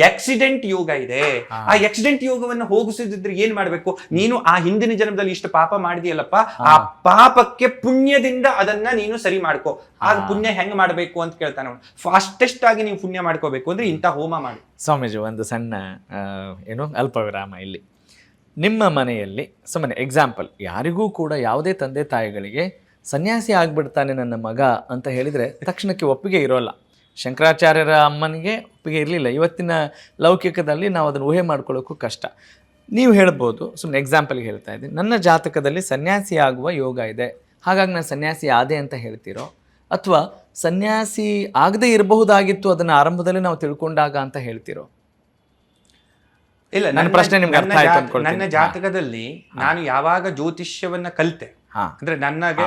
Speaker 2: ಆಕ್ಸಿಡೆಂಟ್ ಯೋಗ ಇದೆ. ಆ ಆಕ್ಸಿಡೆಂಟ್ ಯೋಗವನ್ನು ಹೋಗಿಸಿದ್ರೆ ಏನ್ ಮಾಡ್ಬೇಕು, ನೀನು ಆ ಹಿಂದಿನ ಜನ್ಮದಲ್ಲಿ ಇಷ್ಟು ಪಾಪ ಮಾಡಿದೀಯಲ್ಲಪ್ಪ, ಆ ಪಾಪಕ್ಕೆ ಪುಣ್ಯದಿಂದ ಅದನ್ನ ನೀನು ಸರಿ ಮಾಡ್ಕೋ. ಆಗ ಪುಣ್ಯ ಹೆಂಗ್ ಮಾಡ್ಬೇಕು ಅಂತ ಕೇಳ್ತಾನೆ. ಫಾಸ್ಟೆಸ್ಟ್ ಆಗಿ ನೀವು ಪುಣ್ಯ ಮಾಡ್ಕೋಬೇಕು ಅಂದ್ರೆ ಇಂಥ ಹೋಮ ಮಾಡಿ.
Speaker 1: ಸ್ವಾಮೀಜಿ, ಒಂದು ಸಣ್ಣ ಏನು ಅಲ್ಪ ವಿರಾಮ ಇಲ್ಲಿ. ನಿಮ್ಮ ಮನೆಯಲ್ಲಿ ಸುಮ್ಮನೆ ಎಕ್ಸಾಂಪಲ್, ಯಾರಿಗೂ ಕೂಡ ಯಾವುದೇ ತಂದೆ ತಾಯಿಗಳಿಗೆ ಸನ್ಯಾಸಿ ಆಗ್ಬಿಡ್ತಾನೆ ನನ್ನ ಮಗ ಅಂತ ಹೇಳಿದರೆ ತಕ್ಷಣಕ್ಕೆ ಒಪ್ಪಿಗೆ ಇರೋಲ್ಲ. ಶಂಕರಾಚಾರ್ಯರ ಅಮ್ಮನಿಗೆ ಒಪ್ಪಿಗೆ ಇರಲಿಲ್ಲ. ಇವತ್ತಿನ ಲೌಕಿಕದಲ್ಲಿ ನಾವು ಅದನ್ನು ಊಹೆ ಮಾಡ್ಕೊಳ್ಳೋಕ್ಕೂ ಕಷ್ಟ. ನೀವು ಹೇಳ್ಬೋದು, ಸುಮ್ಮನೆ ಎಕ್ಸಾಂಪಲ್ಗೆ ಹೇಳ್ತಾ ಇದ್ದೀನಿ, ನನ್ನ ಜಾತಕದಲ್ಲಿ ಸನ್ಯಾಸಿ ಆಗುವ ಯೋಗ ಇದೆ, ಹಾಗಾಗಿ ನಾನು ಸನ್ಯಾಸಿ ಆದೆ ಅಂತ ಹೇಳ್ತೀರೋ, ಅಥವಾ ಸನ್ಯಾಸಿ ಆಗದೆ ಇರಬಹುದಾಗಿತ್ತು ಅದನ್ನು ಆರಂಭದಲ್ಲಿ ನಾವು ತಿಳ್ಕೊಂಡಾಗ ಅಂತ ಹೇಳ್ತಿರೋ?
Speaker 2: ಇಲ್ಲ,
Speaker 1: ನನ್ನ ಪ್ರಶ್ನೆ ನಿಮ್ಗೆ ಅರ್ಥ ಆಯ್ತು ಅನ್ಕೊಳ್ತೀನಿ.
Speaker 2: ನನ್ನ ಜಾತಕದಲ್ಲಿ ನಾನು ಯಾವಾಗ ಜ್ಯೋತಿಷ್ಯವನ್ನ ಕಲಿತೆ,
Speaker 1: ಹಾ,
Speaker 2: ಅಂದ್ರೆ ನನಗೆ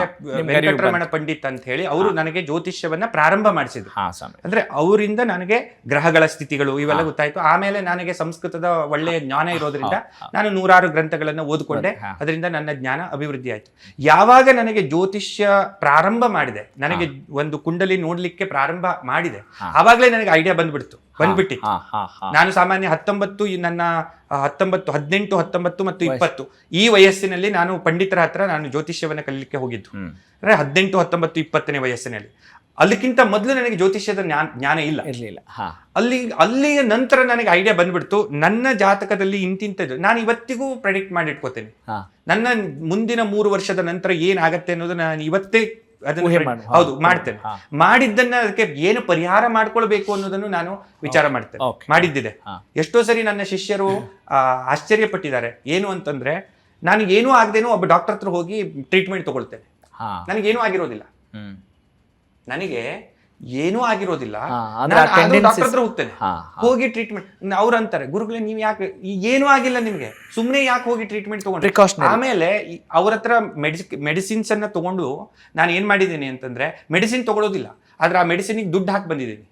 Speaker 2: ವೆಂಕಟರಮಣ ಪಂಡಿತ್ ಅಂತ ಹೇಳಿ ಅವರು ನನಗೆ ಜ್ಯೋತಿಷ್ಯವನ್ನ ಪ್ರಾರಂಭ ಮಾಡಿಸಿದ್ರು.
Speaker 1: ಹಾ ಸ್ವಾಮಿ.
Speaker 2: ಅಂದ್ರೆ ಅವರಿಂದ ನನಗೆ ಗ್ರಹಗಳ ಸ್ಥಿತಿಗಳು ಇವೆಲ್ಲ ಗೊತ್ತಾಯ್ತು. ಆಮೇಲೆ ನನಗೆ ಸಂಸ್ಕೃತದ ಒಳ್ಳೆಯ ಜ್ಞಾನ ಇರೋದ್ರಿಂದ ನಾನು 100 ಗ್ರಂಥಗಳನ್ನ ಓದ್ಕೊಂಡೆ. ಅದರಿಂದ ನನ್ನ ಜ್ಞಾನ ಅಭಿವೃದ್ಧಿ ಆಯ್ತು. ಯಾವಾಗ ನನಗೆ ಜ್ಯೋತಿಷ್ಯ ಪ್ರಾರಂಭ ಮಾಡಿದೆ, ನನಗೆ ಒಂದು ಕುಂಡಲಿ ನೋಡ್ಲಿಕ್ಕೆ ಪ್ರಾರಂಭ ಮಾಡಿದೆ, ಆವಾಗಲೇ ನನಗೆ ಐಡಿಯಾ ಬಂದ್ಬಿಟ್ಟಿತ್ತು. ನಾನು ಸಾಮಾನ್ಯ 18, 19 ಮತ್ತು 20 ಈ ವಯಸ್ಸಿನಲ್ಲಿ ನಾನು ಪಂಡಿತರ ಹತ್ರ ನಾನು ಜ್ಯೋತಿಷ್ಯವನ್ನ ಕಲಿಲಿಕ್ಕೆ ಹೋಗಿದ್ದು. ಅಂದ್ರೆ 18, 19, 20ನೇ ವಯಸ್ಸಿನಲ್ಲಿ. ಅಲ್ಲಿಗಿಂತ ಮೊದಲು ನನಗೆ ಜ್ಯೋತಿಷ್ಯದ ಜ್ಞಾನ ಇಲ್ಲ. ಅಲ್ಲಿಯ ನಂತರ ನನಗೆ ಐಡಿಯಾ ಬಂದ್ಬಿಡ್ತು, ನನ್ನ ಜಾತಕದಲ್ಲಿ ಇಂತಿಂತದ್ದು ನಾನು ಇವತ್ತಿಗೂ ಪ್ರೆಡಿಕ್ಟ್ ಮಾಡಿ ಇಟ್ಕೋತೇನೆ. ನನ್ನ ಮುಂದಿನ 3 ವರ್ಷದ ನಂತರ ಏನಾಗತ್ತೆ ಅನ್ನೋದು ನಾನು ಇವತ್ತೇ ಹೌದು ಮಾಡ್ತೇನೆ. ಮಾಡಿದ್ದನ್ನ ಅದಕ್ಕೆ ಏನು ಪರಿಹಾರ ಮಾಡ್ಕೊಳ್ಬೇಕು ಅನ್ನೋದನ್ನು ನಾನು ವಿಚಾರ ಮಾಡ್ತೇನೆ, ಮಾಡಿದ್ದಿದೆ. ಎಷ್ಟೋ ಸರಿ ನನ್ನ ಶಿಷ್ಯರು ಆಶ್ಚರ್ಯಪಟ್ಟಿದ್ದಾರೆ. ಏನು ಅಂತಂದ್ರೆ, ನಾನು ಏನೂ ಆಗದೇನೋ ಒಬ್ಬ ಡಾಕ್ಟರ್ ಹತ್ರ ಹೋಗಿ ಟ್ರೀಟ್ಮೆಂಟ್ ತಗೊಳ್ತೇನೆ. ನನಗೇನೂ ಆಗಿರೋದಿಲ್ಲ, ನನಗೆ ಏನೂ ಆಗಿರೋದಿಲ್ಲ, ಡಾಕ್ಟರ್ ಹತ್ರ ಹೋಗ್ತೇನೆ, ಹೋಗಿ ಟ್ರೀಟ್ಮೆಂಟ್. ಅವ್ರು ಅಂತಾರೆ, ಗುರುಗಳೇ ನೀವ್ ಯಾಕೆ ಏನೂ ಆಗಿಲ್ಲ ನಿಮ್ಗೆ, ಸುಮ್ನೆ ಯಾಕೆ ಹೋಗಿ ಟ್ರೀಟ್ಮೆಂಟ್ ತಗೊಂಡ್ರೆ? ಆಮೇಲೆ ಅವ್ರ ಹತ್ರ ಮೆಡಿಸಿನ್ಸ್ ಅನ್ನ ತಗೊಂಡು ನಾನು ಏನ್ ಮಾಡಿದ್ದೀನಿ ಅಂತಂದ್ರೆ, ಮೆಡಿಸಿನ್ ತಗೊಳ್ಳೋದಿಲ್ಲ, ಆದ್ರೆ ಆ ಮೆಡಿಸಿನ್ಗೆ ದುಡ್ಡು ಹಾಕಿ ಬಂದಿದ್ದೀನಿ.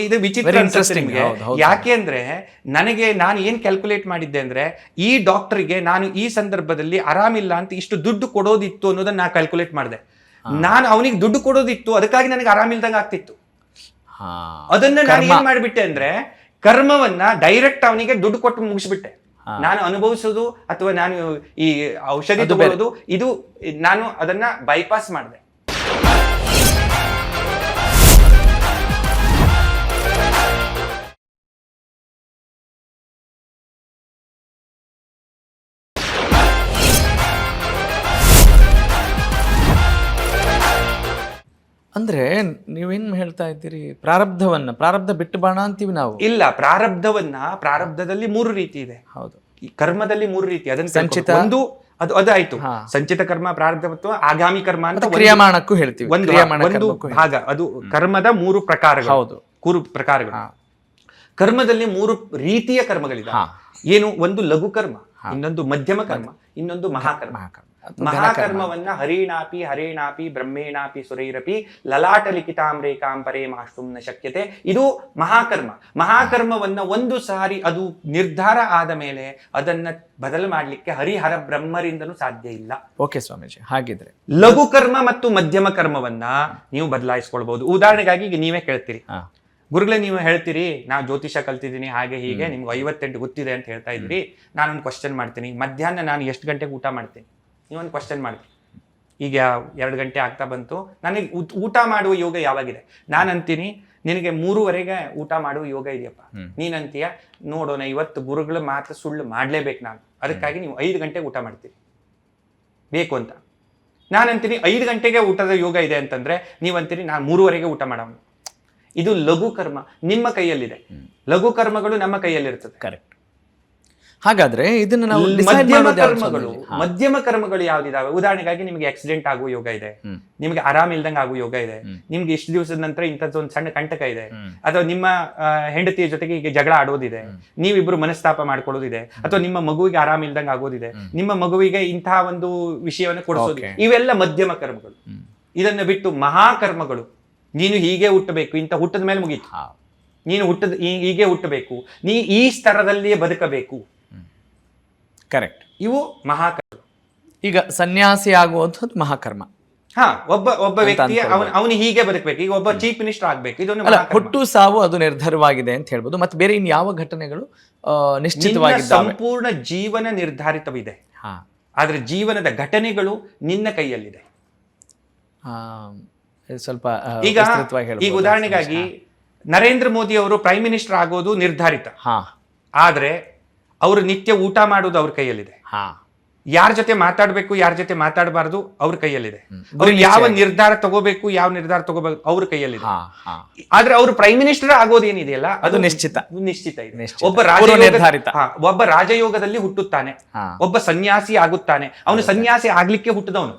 Speaker 2: ಇದು ವಿಚಿತ್ರ ಅನ್ಸುತ್ತೆ ನಿಮ್ಗೆ. ಯಾಕೆ ಅಂದ್ರೆ, ನಾನು ಏನ್ ಕ್ಯಾಲ್ಕುಲೇಟ್ ಮಾಡಿದ್ದೆ ಅಂದ್ರೆ, ಈ ಡಾಕ್ಟರ್ಗೆ ನಾನು ಈ ಸಂದರ್ಭದಲ್ಲಿ ಆರಾಮಿಲ್ಲ ಅಂತ ಇಷ್ಟು ದುಡ್ಡು ಕೊಡೋದಿತ್ತು ಅನ್ನೋದನ್ನ ನಾ ಕ್ಯಾಲ್ಕುಲೇಟ್ ಮಾಡಿದೆ. ನಾನು ಅವನಿಗೆ ದುಡ್ಡು ಕೊಡೋದಿತ್ತು, ಅದಕ್ಕಾಗಿ ನನಗೆ ಆರಾಮಿಲ್ದಂಗ ಆಗ್ತಿತ್ತು. ಅದನ್ನ ನಾನು ಏನ್ ಮಾಡ್ಬಿಟ್ಟೆ ಅಂದ್ರೆ, ಕರ್ಮವನ್ನ ಡೈರೆಕ್ಟ್ ಅವನಿಗೆ ದುಡ್ಡು ಕೊಟ್ಟು ಮುಗಿಸ್ಬಿಟ್ಟೆ. ನಾನು ಅನುಭವಿಸೋದು ಅಥವಾ ನಾನು ಈ ಔಷಧಿ ತಗೊಳ್ಳೋದು, ಇದು ನಾನು ಅದನ್ನ ಬೈಪಾಸ್ ಮಾಡಿದೆ.
Speaker 1: ಅಂದ್ರೆ ನೀವೇನ್ ಹೇಳ್ತಾ ಇದ್ದೀರಿ, ಪ್ರಾರಬ್ಧ ಬಿಟ್ಟು ಬಾಣ ಅಂತೀವಿ ನಾವು.
Speaker 2: ಇಲ್ಲ, ಪ್ರಾರಬ್ಧದಲ್ಲಿ 3 ರೀತಿ ಇದೆ.
Speaker 1: ಹೌದು,
Speaker 2: ಕರ್ಮದಲ್ಲಿ 3 ರೀತಿ. ಅದನ್ನ ಸಂಚಿತ, ಒಂದು ಅದಾಯ್ತು, ಸಂಚಿತ ಕರ್ಮ, ಪ್ರಾರಬ್ಧ ಮತ್ತು ಆಗಾಮಿ ಕರ್ಮ ಅಂತ
Speaker 1: ಕ್ರಿಯಮಾಣಕ್ಕೂ ಹೇಳ್ತೀವಿ.
Speaker 2: ಒಂದು ಭಾಗ, ಅದು ಕರ್ಮದ 3 ಪ್ರಕಾರಗಳು. ಹೌದು, 3 ಪ್ರಕಾರಗಳು. ಕರ್ಮದಲ್ಲಿ 3 ರೀತಿಯ ಕರ್ಮಗಳಿದೆ. ಏನು? ಒಂದು ಲಘು ಕರ್ಮ, ಇನ್ನೊಂದು ಮಧ್ಯಮ ಕರ್ಮ, ಇನ್ನೊಂದು ಮಹಾಕರ್ಮ. ಮಹಾಕರ್ಮವನ್ನ ಹರೇಣಾಪಿ ಬ್ರಹ್ಮೇಣಾಪಿ ಸುರೈರಪಿ ಲಲಾಟ ಲಿಖಿತಾಂ ರೇಖಾಂ ಪರೇ ಮಾಷ್ಟುಂ ನ ಶಕ್ಯತೆ. ಇದು ಮಹಾಕರ್ಮ. ಮಹಾಕರ್ಮವನ್ನ ಒಂದು ಸಾರಿ ಅದು ನಿರ್ಧಾರ ಆದ ಮೇಲೆ ಅದನ್ನ ಬದಲು ಮಾಡ್ಲಿಕ್ಕೆ ಹರಿಹರ ಬ್ರಹ್ಮರಿಂದನೂ ಸಾಧ್ಯ ಇಲ್ಲ.
Speaker 1: ಓಕೆ ಸ್ವಾಮೀಜಿ, ಹಾಗಿದ್ರೆ
Speaker 2: ಲಘು ಕರ್ಮ ಮತ್ತು ಮಧ್ಯಮ ಕರ್ಮವನ್ನ ನೀವು ಬದಲಾಯಿಸ್ಕೊಳ್ಬಹುದು. ಉದಾಹರಣೆಗಾಗಿ ಈಗ ನೀವೇ ಕೇಳ್ತೀರಿ, ಗುರುಗಳೇ ನೀವು ಹೇಳ್ತೀರಿ ನಾವು ಜ್ಯೋತಿಷ ಕಲ್ತಿದ್ದೀನಿ ಹಾಗೆ ಹೀಗೆ ನಿಮ್ಗೆ 58 ಗೊತ್ತಿದೆ ಅಂತ ಹೇಳ್ತಾ ಇದ್ರಿ. ನಾನೊಂದು ಕ್ವಶನ್ ಮಾಡ್ತೀನಿ, ಮಧ್ಯಾಹ್ನ ನಾನು ಎಷ್ಟು ಗಂಟೆಗೆ ಊಟ ಮಾಡ್ತೀನಿ? ನೀವೊಂದು ಕ್ವಶನ್ ಮಾಡ್ತೀನಿ. ಈಗ 2 ಗಂಟೆ ಆಗ್ತಾ ಬಂತು, ನನಗೆ ಊಟ ಮಾಡುವ ಯೋಗ ಯಾವಾಗಿದೆ? ನಾನು ಅಂತೀನಿ ನಿನಗೆ 3:30ಗೆ ಊಟ ಮಾಡುವ ಯೋಗ ಇದೆಯಪ್ಪ. ನೀನಂತೀಯ ನೋಡೋಣ ಇವತ್ತು ಗುರುಗಳು ಮಾತ್ರ ಸುಳ್ಳು ಮಾಡ್ಲೇಬೇಕು ನಾನು, ಅದಕ್ಕಾಗಿ ನೀವು 5 ಗಂಟೆಗೆ ಊಟ ಮಾಡ್ತೀರಿ ಬೇಕು ಅಂತ. ನಾನಂತೀನಿ 5 ಗಂಟೆಗೆ ಊಟದ ಯೋಗ ಇದೆ ಅಂತಂದ್ರೆ ನೀವಂತೀರಿ ನಾನು 3:30ಗೆ ಊಟ ಮಾಡೋಣ. ಇದು ಲಘು ಕರ್ಮ ನಿಮ್ಮ ಕೈಯಲ್ಲಿದೆ, ಲಘು ಕರ್ಮಗಳು ನಮ್ಮ ಕೈಯಲ್ಲಿರ್ತದೆ.
Speaker 1: ಕರೆಕ್ಟ್. ಹಾಗಾದ್ರೆ ಇದನ್ನ ನಾವು
Speaker 2: ಮಧ್ಯಮ ಕರ್ಮಗಳು ಯಾವ್ದಿದಾವೆ? ಉದಾಹರಣೆಗಾಗಿ ನಿಮ್ಗೆ ಆಕ್ಸಿಡೆಂಟ್ ಆಗುವ ಯೋಗ ಇದೆ, ನಿಮ್ಗೆ ಆರಾಮ್ ಇಲ್ದಂಗೆ ಆಗುವ ಯೋಗ ಇದೆ, ನಿಮ್ಗೆ ಇಷ್ಟು ದಿವಸದ ನಂತರ ಇಂಥದ್ದೊಂದು ಸಣ್ಣ ಕಂಟಕ ಇದೆ, ಅಥವಾ ನಿಮ್ಮ ಹೆಂಡತಿಯ ಜೊತೆಗೆ ಈಗ ಜಗಳ ಆಡೋದಿದೆ, ನೀವಿಬ್ರು ಮನಸ್ತಾಪ ಮಾಡ್ಕೊಳ್ಳೋದಿದೆ, ಅಥವಾ ನಿಮ್ಮ ಮಗುವಿಗೆ ಆರಾಮ್ ಇಲ್ದಂಗೆ ಆಗೋದಿದೆ, ನಿಮ್ಮ ಮಗುವಿಗೆ ಇಂತಹ ಒಂದು ವಿಷಯವನ್ನು ಕೊಡಿಸೋದು, ಇವೆಲ್ಲ ಮಧ್ಯಮ ಕರ್ಮಗಳು. ಇದನ್ನ ಬಿಟ್ಟು ಮಹಾಕರ್ಮಗಳು, ನೀನು ಹೀಗೆ ಹುಟ್ಟಬೇಕು, ಇಂಥ ಹುಟ್ಟದ ಮೇಲೆ ಮುಗೀತು, ನೀನು ಹೀಗೆ ಹುಟ್ಟಬೇಕು, ನೀ ಈ ಸ್ತರದಲ್ಲಿಯೇ ಬದುಕಬೇಕು.
Speaker 1: ಕರೆಕ್ಟ್.
Speaker 2: ಇವು ಮಹಾಕರ್ಮ.
Speaker 1: ಈಗ ಸನ್ಯಾಸಿ ಆಗುವಂಥದ್ದು ಮಹಾಕರ್ಮ.
Speaker 2: ಒಬ್ಬ ವ್ಯಕ್ತಿ ಅವನು ಹೀಗೆ ಬದುಕಬೇಕು. ಈಗ ಒಬ್ಬ ಚೀಫ್ ಮಿನಿಸ್ಟರ್ ಆಗ್ಬೇಕು, ಇದೊಂದು
Speaker 1: ಹುಟ್ಟು ಸಾವು ಅದು ನಿರ್ಧಾರವಾಗಿದೆ ಅಂತ ಹೇಳ್ಬೋದು. ಮತ್ತೆ ಬೇರೆ ಇನ್ ಯಾವ ಘಟನೆಗಳು ನಿಶ್ಚಿತವಾಗಿದ್ದಾವೆ?
Speaker 2: ಸಂಪೂರ್ಣ ಜೀವನ ನಿರ್ಧಾರಿತವಿದೆ, ಆದ್ರೆ ಜೀವನದ ಘಟನೆಗಳು ನಿನ್ನ ಕೈಯಲ್ಲಿದೆ.
Speaker 1: ಸ್ವಲ್ಪ
Speaker 2: ಈಗ ಉದಾಹರಣೆಗಾಗಿ ನರೇಂದ್ರ ಮೋದಿ ಅವರು ಪ್ರೈಮ್ ಮಿನಿಸ್ಟರ್ ಆಗೋದು ನಿರ್ಧಾರಿತ, ಆದ್ರೆ ಅವರು ನಿತ್ಯ ಊಟ ಮಾಡೋದು ಅವ್ರ ಕೈಯಲ್ಲಿದೆ. ಯಾರ ಜೊತೆ ಮಾತಾಡ್ಬೇಕು, ಯಾರ ಜೊತೆ ಮಾತಾಡಬಾರ್ದು ಅವ್ರ ಕೈಯಲ್ಲಿದೆ. ಅವ್ರು ಯಾವ ನಿರ್ಧಾರ ತಗೋಬೇಕು, ಯಾವ ನಿರ್ಧಾರ ತಗೋಬೇಕು ಅವ್ರ ಕೈಯಲ್ಲಿದೆ. ಆದ್ರೆ ಅವರು ಪ್ರೈಮ್ ಮಿನಿಸ್ಟರ್ ಆಗೋದೇನಿದೆಯಲ್ಲ ಅದು ನಿಶ್ಚಿತ ಇದೆ. ಒಬ್ಬ ರಾಜಯೋಗದಲ್ಲಿ ಹುಟ್ಟುತ್ತಾನೆ, ಒಬ್ಬ ಸನ್ಯಾಸಿ ಆಗುತ್ತಾನೆ. ಅವನು ಸನ್ಯಾಸಿ ಆಗ್ಲಿಕ್ಕೆ ಹುಟ್ಟಿದವನು,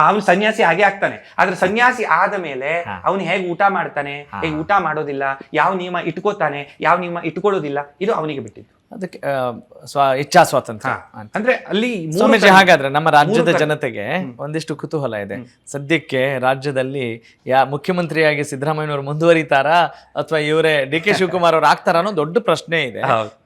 Speaker 2: ಅವನು ಸನ್ಯಾಸಿ ಆಗೇ ಆಗ್ತಾನೆ. ಆದ್ರೆ ಸನ್ಯಾಸಿ ಆದ ಮೇಲೆ ಅವನು ಹೇಗೆ ಊಟ ಮಾಡ್ತಾನೆ, ಹೇಗೆ ಊಟ ಮಾಡೋದಿಲ್ಲ, ಯಾವ ನಿಯಮ ಇಟ್ಕೋತಾನೆ, ಯಾವ ನಿಯಮ ಇಟ್ಕೊಳ್ಳೋದಿಲ್ಲ, ಇದು ಅವನಿಗೆ ಬಿಟ್ಟಿದ್ದು.
Speaker 1: ಅದಕ್ಕೆ ಇಚ್ಛಾ ಸ್ವಾತಂತ್ರ್ಯ
Speaker 2: ಅಂದ್ರೆ ಅಲ್ಲಿ
Speaker 1: ಸ್ವಾಮೀಜಿ. ಹಾಗಾದ್ರೆ ನಮ್ಮ ರಾಜ್ಯದ ಜನತೆಗೆ ಒಂದಿಷ್ಟು ಕುತೂಹಲ ಇದೆ. ಸದ್ಯಕ್ಕೆ ರಾಜ್ಯದಲ್ಲಿ ಮುಖ್ಯಮಂತ್ರಿಯಾಗಿ ಸಿದ್ದರಾಮಯ್ಯನವರು ಮುಂದುವರಿತಾರಾ ಅಥವಾ ಇವರೇ ಡಿ.ಕೆ. ಶಿವಕುಮಾರ್ ಅವರು ಆಗ್ತಾರ ಅನ್ನೋ ದೊಡ್ಡ ಪ್ರಶ್ನೆ ಇದೆ.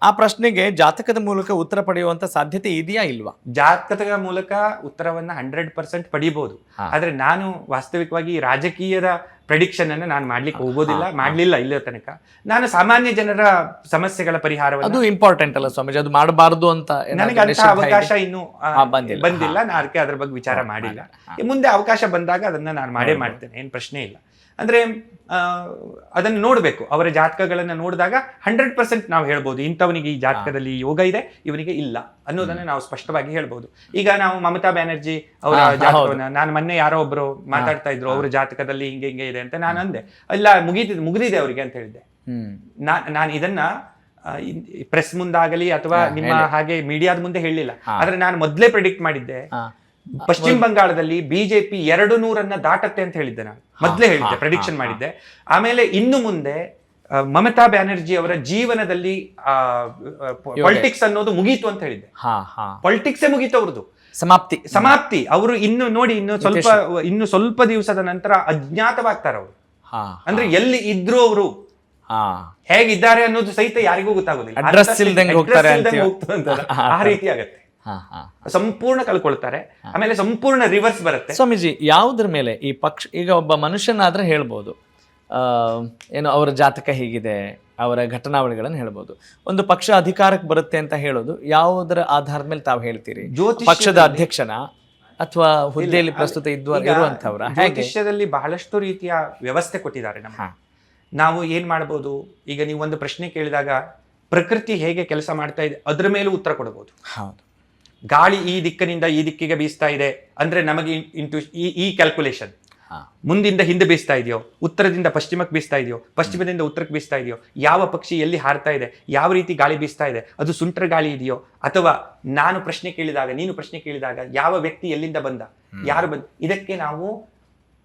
Speaker 1: ಆ ಪ್ರಶ್ನೆಗೆ ಜಾತಕದ ಮೂಲಕ ಉತ್ತರ ಪಡೆಯುವಂತ ಸಾಧ್ಯತೆ ಇದೆಯಾ ಇಲ್ವಾ?
Speaker 2: ಜಾತಕದ ಮೂಲಕ ಉತ್ತರವನ್ನ 100% ಪಡಿಬಹುದು. ಆದ್ರೆ ನಾನು ವಾಸ್ತವಿಕವಾಗಿ ರಾಜಕೀಯದ ಪ್ರೆಡಿಕ್ಷನ್ ಅನ್ನು ನಾನು ಮಾಡ್ಲಿಕ್ಕೆ ಹೋಗೋದಿಲ್ಲ, ಮಾಡ್ಲಿಲ್ಲ ಇಲ್ಲೋ ತನಕ. ನಾನು ಸಾಮಾನ್ಯ ಜನರ ಸಮಸ್ಯೆಗಳ ಪರಿಹಾರವನ್ನು,
Speaker 1: ಅದು ಇಂಪಾರ್ಟೆಂಟ್ ಅಲ್ಲ ಸ್ವಾಮೀಜಿ, ಅದು ಮಾಡಬಾರದು ಅಂತ
Speaker 2: ನನಗೆ ಅಂತ ಅವಕಾಶ ಇನ್ನೂ ಬಂದಿಲ್ಲ. ನಾನು ಅದಕ್ಕೆ ಅದ್ರ ಬಗ್ಗೆ ವಿಚಾರ ಮಾಡಿಲ್ಲ. ಮುಂದೆ ಅವಕಾಶ ಬಂದಾಗ ಅದನ್ನ ನಾನು ಮಾಡೇ ಮಾಡ್ತೇನೆ, ಏನ್ ಪ್ರಶ್ನೆ ಇಲ್ಲ. ಅಂದ್ರೆ ಅದನ್ನು ನೋಡ್ಬೇಕು, ಅವರ ಜಾತಕಗಳನ್ನ ನೋಡಿದಾಗ 100% ನಾವು ಹೇಳ್ಬೋದು ಇಂಥವನಿಗೆ ಈ ಜಾತಕದಲ್ಲಿ ಯೋಗ ಇದೆ, ಇವನಿಗೆ ಇಲ್ಲ ಅನ್ನೋದನ್ನ ನಾವು ಸ್ಪಷ್ಟವಾಗಿ ಹೇಳ್ಬೋದು. ಈಗ ನಾವು ಮಮತಾ ಬ್ಯಾನರ್ಜಿ ಅವರ ಜಾತಕವನ್ನ, ನಾನು ಮೊನ್ನೆ ಯಾರೋ ಒಬ್ರು ಮಾತಾಡ್ತಾ ಇದ್ರು ಅವ್ರ ಜಾತಕದಲ್ಲಿ ಹಿಂಗೆ ಹಿಂಗೆ ಇದೆ ಅಂತ. ನಾನು ಅಂದೆ ಇಲ್ಲ, ಮುಗಿದಿದೆ ಅವರಿಗೆ ಅಂತ ಹೇಳಿದ್ದೆ. ನಾನು ಇದನ್ನ ಪ್ರೆಸ್ ಮುಂದಾಗಲಿ ಅಥವಾ ನಿಮ್ಮ ಹಾಗೆ ಮೀಡಿಯಾದ ಮುಂದೆ ಹೇಳಿಲ್ಲ, ಆದ್ರೆ ನಾನು ಮೊದ್ಲೇ ಪ್ರೆಡಿಕ್ಟ್ ಮಾಡಿದ್ದೆ ಪಶ್ಚಿಮ ಬಂಗಾಳದಲ್ಲಿ ಬಿಜೆಪಿ 200 ದಾಟತ್ತೆ ಅಂತ ಹೇಳಿದ್ದೆ. ನಾನು ಮೊದ್ಲೇ ಹೇಳಿದ್ದೆ, ಪ್ರೆಡಿಕ್ಷನ್ ಮಾಡಿದ್ದೆ. ಆಮೇಲೆ ಇನ್ನು ಮುಂದೆ ಮಮತಾ ಬ್ಯಾನರ್ಜಿ ಅವರ ಜೀವನದಲ್ಲಿ ಪಾಲಿಟಿಕ್ಸ್ ಅನ್ನೋದು ಮುಗೀತು ಅಂತ ಹೇಳಿದ್ದೆ. ಪಾಲಿಟಿಕ್ಸೇ ಮುಗೀತು, ಅವ್ರದ್ದು ಸಮಾಪ್ತಿ. ಅವರು ಇನ್ನು ಸ್ವಲ್ಪ ದಿವಸದ ನಂತರ ಅಜ್ಞಾತವಾಗ್ತಾರ ಅವರು. ಅಂದ್ರೆ ಎಲ್ಲಿ ಇದ್ರು ಅವರು ಹೇಗಿದ್ದಾರೆ ಅನ್ನೋದು ಸಹಿತ ಯಾರಿಗೂ ಗೊತ್ತಾಗೋದಿಲ್ಲ, ಆ ರೀತಿ ಆಗತ್ತೆ. ಸಂಪೂರ್ಣ ಕಳ್ಕೊಳ್ತಾರೆ, ಆಮೇಲೆ ಸಂಪೂರ್ಣ ರಿವರ್ಸ್ ಬರುತ್ತೆ.
Speaker 1: ಸ್ವಾಮೀಜಿ, ಯಾವುದ್ರ ಮೇಲೆ ಈ ಪಕ್ಷ, ಈಗ ಒಬ್ಬ ಮನುಷ್ಯನಾದ್ರೆ ಹೇಳ್ಬೋದು ಏನು ಅವರ ಜಾತಕ ಹೀಗಿದೆ, ಅವರ ಘಟನಾವಳಿಗಳನ್ನು ಹೇಳ್ಬೋದು. ಒಂದು ಪಕ್ಷ ಅಧಿಕಾರಕ್ಕೆ ಬರುತ್ತೆ ಅಂತ ಹೇಳೋದು ಯಾವುದರ ಆಧಾರದ ಮೇಲೆ ತಾವು ಹೇಳ್ತೀರಿ? ಪಕ್ಷದ ಅಧ್ಯಕ್ಷನ ಅಥವಾ ಹುದ್ದೆಯಲ್ಲಿ ಪ್ರಸ್ತುತ ಇರುವಂತವರ?
Speaker 2: ಜ್ಯೋತಿಷ್ಯದಲ್ಲಿ ಬಹಳಷ್ಟು ರೀತಿಯ ವ್ಯವಸ್ಥೆ ಕೊಟ್ಟಿದ್ದಾರೆ ನಮ್ಗೆ. ನಾವು ಏನ್ ಮಾಡ್ಬೋದು, ಈಗ ನೀವು ಒಂದು ಪ್ರಶ್ನೆ ಕೇಳಿದಾಗ ಪ್ರಕೃತಿ ಹೇಗೆ ಕೆಲಸ ಮಾಡ್ತಾ ಇದೆ ಅದ್ರ ಮೇಲೂ ಉತ್ತರ ಕೊಡಬಹುದು.
Speaker 1: ಹೌದು,
Speaker 2: ಗಾಳಿ ಈ ದಿಕ್ಕಿನಿಂದ ಈ ದಿಕ್ಕಿಗೆ ಬೀಸ್ತಾ ಇದೆ ಅಂದ್ರೆ ನಮಗೆ ಈ ಕ್ಯಾಲ್ಕುಲೇಷನ್, ಮುಂದಿಂದ ಹಿಂದೆ ಬೀಸ್ತಾ ಇದೆಯೋ, ಉತ್ತರದಿಂದ ಪಶ್ಚಿಮಕ್ಕೆ ಬೀಸ್ತಾ ಇದೆಯೋ, ಪಶ್ಚಿಮದಿಂದ ಉತ್ತರಕ್ಕೆ ಬೀಸ್ತಾ ಇದೆಯೋ, ಯಾವ ಪಕ್ಷಿ ಎಲ್ಲಿ ಹಾರ್ತಾ ಇದೆ, ಯಾವ ರೀತಿ ಗಾಳಿ ಬೀಸ್ತಾ ಇದೆ, ಅದು ಸುಂಟರ ಗಾಳಿ ಇದೆಯೋ, ಅಥವಾ ನಾನು ಪ್ರಶ್ನೆ ಕೇಳಿದಾಗ ನೀನು ಪ್ರಶ್ನೆ ಕೇಳಿದಾಗ ಯಾವ ವ್ಯಕ್ತಿ ಎಲ್ಲಿಂದ ಬಂದ, ಯಾರು ಬಂದ, ಇದಕ್ಕೆ ನಾವು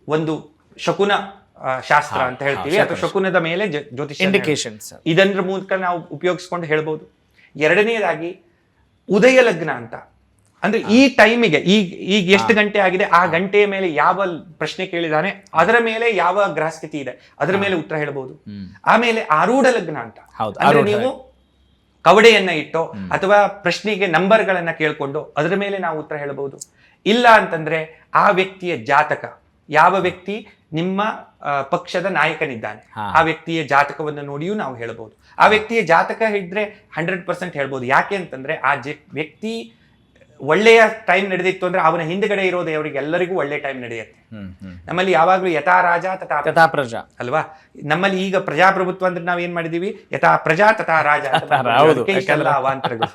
Speaker 2: ಒಂದು ಶಕುನ ಶಾಸ್ತ್ರ ಅಂತ ಹೇಳ್ತೀವಿ, ಅಥವಾ ಶಕುನದ ಮೇಲೆ ಜ್ಯೋತಿಷ
Speaker 1: ಇಂಡಿಕೇಶನ್ಸ್,
Speaker 2: ಇದರ ಮೂಲಕ ನಾವು ಉಪಯೋಗಿಸ್ಕೊಂಡು ಹೇಳ್ಬೋದು. ಎರಡನೇದಾಗಿ ಉದಯ ಲಗ್ನ ಅಂತ, ಅಂದ್ರೆ ಈ ಟೈಮಿಗೆ ಈಗ ಎಷ್ಟು ಗಂಟೆ ಆಗಿದೆ, ಆ ಗಂಟೆಯ ಮೇಲೆ ಯಾವ ಪ್ರಶ್ನೆ ಕೇಳಿದಾನೆ ಅದರ ಮೇಲೆ ಯಾವ ಗ್ರಹಸ್ಥಿತಿ ಇದೆ ಅದರ ಮೇಲೆ ಉತ್ತರ ಹೇಳ್ಬೋದು. ಆಮೇಲೆ ಆರೂಢ ಲಗ್ನ ಅಂತ, ಅಂದ್ರೆ ನೀವು ಕವಡೆಯನ್ನ ಇಟ್ಟೋ ಅಥವಾ ಪ್ರಶ್ನೆಗೆ ನಂಬರ್ಗಳನ್ನ ಕೇಳ್ಕೊಂಡು ಅದರ ಮೇಲೆ ನಾವು ಉತ್ತರ ಹೇಳ್ಬೋದು. ಇಲ್ಲ ಅಂತಂದ್ರೆ ಆ ವ್ಯಕ್ತಿಯ ಜಾತಕ ಯಾವ ವ್ಯಕ್ತಿ ನಿಮ್ಮ ಪಕ್ಷದ ನಾಯಕನಿದ್ದಾನೆ, ಆ ವ್ಯಕ್ತಿಯ ಜಾತಕವನ್ನು ನೋಡಿಯೂ ನಾವು ಹೇಳ್ಬೋದು. ಆ ವ್ಯಕ್ತಿಯ ಜಾತಕ ಹಿಡಿದ್ರೆ 100% ಹೇಳ್ಬೋದು. ಯಾಕೆ ಅಂತಂದ್ರೆ ಆ ವ್ಯಕ್ತಿ ಒಳ್ಳೆಯ ಟೈಮ್ ನಡೆದಿತ್ತು ಅಂದ್ರೆ ಅವನ ಹಿಂದ್ಗಡೆ ಇರೋದು ಅವರಿಗೆಲ್ಲರಿಗೂ ಒಳ್ಳೆ ಟೈಮ್ ನಡೆಯುತ್ತೆ. ನಮ್ಮಲ್ಲಿ ಯಾವಾಗ್ಲೂ ಯಥಾ ರಾಜ ತಥಾ ಪ್ರಜಾ ಅಲ್ವಾ? ನಮ್ಮಲ್ಲಿ ಈಗ ಪ್ರಜಾಪ್ರಭುತ್ವ ಅಂದ್ರೆ ನಾವ್ ಏನ್ ಮಾಡಿದೀವಿ, ಯಥಾ ಪ್ರಜಾ ತಥಾ ರಾಜ, ಅವಾಂತರಗಳು.